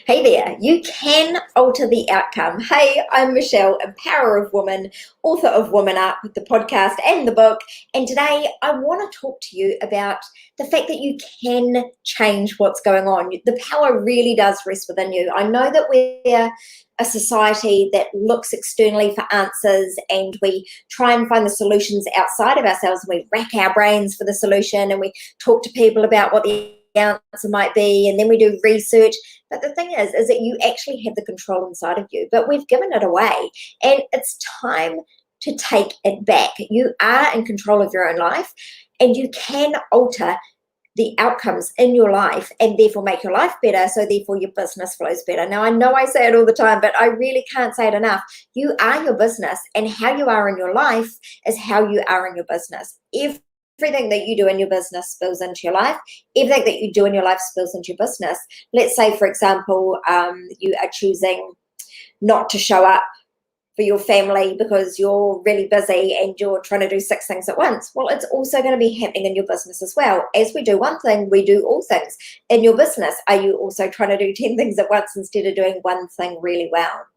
Hey there, you can alter the outcome. Hey, I'm Michelle, Empower of Woman, author of Woman Up, the podcast and the book. And today I want to talk to you about the fact that you can change what's going on. The power really does rest within you. I know that we're a society that looks externally for answers and we try and find the solutions outside of ourselves, and we rack our brains for the solution and we talk to people about what the answer might be, and then we do research. But the thing is that you actually have the control inside of you, but we've given it away, and it's time to take it back. You are in control of your own life, and you can alter the outcomes in your life and therefore make your life better, so therefore your business flows better. Now, I know I say it all the time, but I really can't say it enough. You are your business, and how you are in your life is how you are in your business. Everything that you do in your business spills into your life. Everything that you do in your life spills into your business. Let's say, for example, you are choosing not to show up for your family because you're really busy and you're trying to do 6 things at once. Well, it's also going to be happening in your business as well. As we do one thing, we do all things. In your business, are you also trying to do 10 things at once instead of doing one thing really well?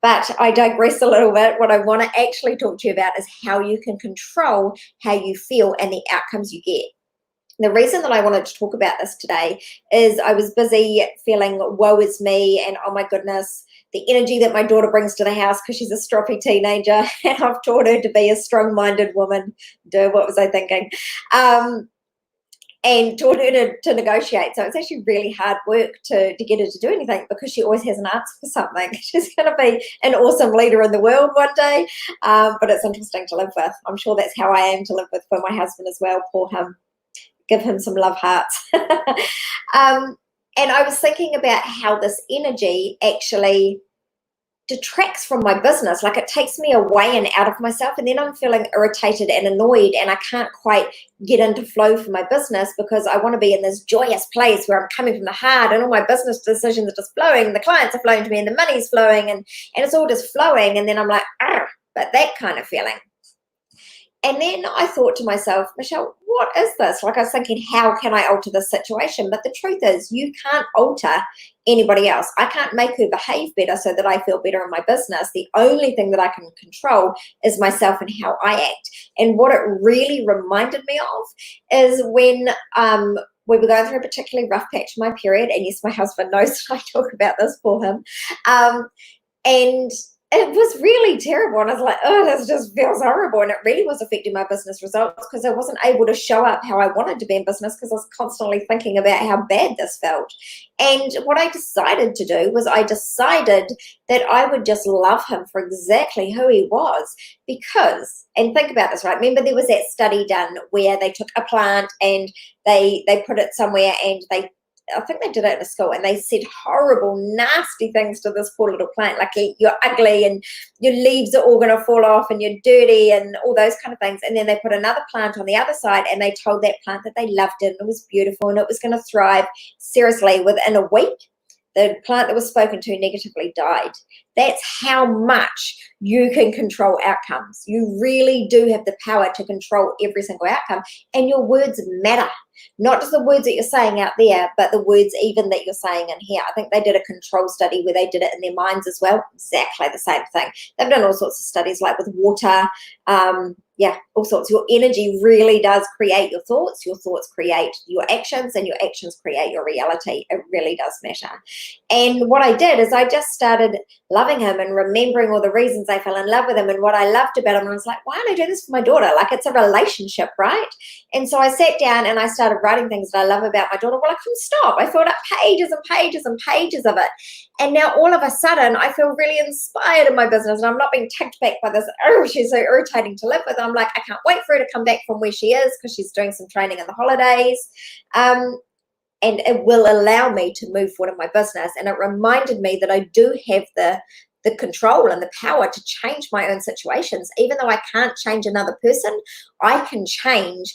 But I digress a little bit. What I want to actually talk to you about is how you can control how you feel and the outcomes you get. The reason that I wanted to talk about this today is I was busy feeling woe is me and oh my goodness, the energy that my daughter brings to the house because she's a stroppy teenager and I've taught her to be a strong-minded woman. Duh, what was I thinking? And taught her to negotiate. So it's actually really hard work to get her to do anything because she always has an answer for something. She's going to be an awesome leader in the world one day, but it's interesting to live with. I'm sure that's how I am to live with for my husband as well. Poor him. Give him some love hearts. And I was thinking about how this energy actually detracts from my business. Like, it takes me away and out of myself, and then I'm feeling irritated and annoyed, and I can't quite get into flow for my business because I want to be in this joyous place where I'm coming from the heart and all my business decisions are just flowing, the clients are flowing to me and the money's flowing, and it's all just flowing, and then I'm like, but that kind of feeling. And then I thought to myself, Michelle, what is this? Like, I was thinking, how can I alter this situation? But the truth is, you can't alter anybody else. I can't make her behave better so that I feel better in my business. The only thing that I can control is myself and how I act. And what it really reminded me of is when we were going through a particularly rough patch of my period. And yes, my husband knows that I talk about this for him. And it was really terrible, and I was like, oh, this just feels horrible, and it really was affecting my business results because I wasn't able to show up how I wanted to be in business because I was constantly thinking about how bad this felt. And what I decided to do was I decided that I would just love him for exactly who he was because, and think about this, right? Remember there was that study done where they took a plant and they put it somewhere, and I think they did it in a school, and they said horrible, nasty things to this poor little plant, like you're ugly and your leaves are all going to fall off and you're dirty and all those kind of things. And then they put another plant on the other side, and they told that plant that they loved it and it was beautiful and it was going to thrive. Seriously, within a week, the plant that was spoken to negatively died. That's how much you can control outcomes. You really do have the power to control every single outcome, and your words matter. Not just the words that you're saying out there, but the words even that you're saying in here. I think they did a control study where they did it in their minds as well. Exactly the same thing. They've done all sorts of studies, like with water. All sorts. Your energy really does create your thoughts create your actions, and your actions create your reality. It really does matter. And what I did is I just started loving him and remembering all the reasons I fell in love with him and what I loved about him. And I was like, why don't I do this for my daughter? Like, it's a relationship, right? And so I sat down and I started writing things that I love about my daughter. Well, I couldn't stop. I filled up pages and pages and pages of it. And now all of a sudden I feel really inspired in my business, and I'm not being ticked back by this, oh, she's so irritating to live with. I'm like, I can't wait for her to come back from where she is because she's doing some training in the holidays. And it will allow me to move forward in my business. And it reminded me that I do have the control and the power to change my own situations. Even though I can't change another person, I can change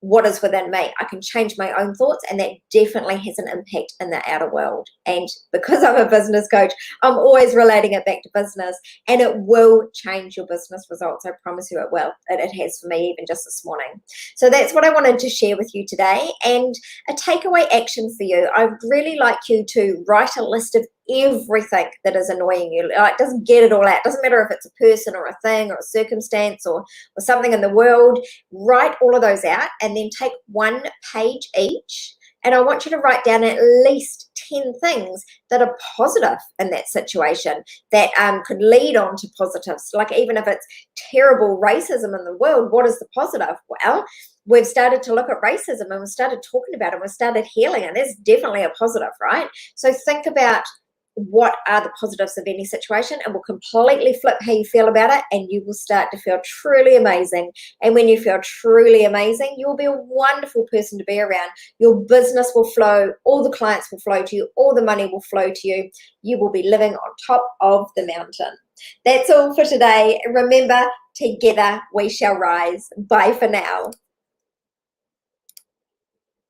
what is within me. I can change my own thoughts, and that definitely has an impact in the outer world. And because I'm a business coach, I'm always relating it back to business, and it will change your business results. I promise you it will. It has for me even just this morning. So that's what I wanted to share with you today. And a takeaway action for you, I'd really like you to write a list of everything that is annoying you. Like, doesn't get it all out. Doesn't matter if it's a person or a thing or a circumstance or something in the world. Write all of those out and then take one page each. And I want you to write down at least 10 things that are positive in that situation that could lead on to positives. Like, even if it's terrible racism in the world, what is the positive? Well, we've started to look at racism and we've started talking about it and we've started healing, and that's definitely a positive, right? So think about what are the positives of any situation, and will completely flip how you feel about it, and you will start to feel truly amazing. And when you feel truly amazing, you will be a wonderful person to be around. Your business will flow, all the clients will flow to you, all the money will flow to you. You will be living on top of the mountain. That's all for today. Remember, together we shall rise. Bye for now.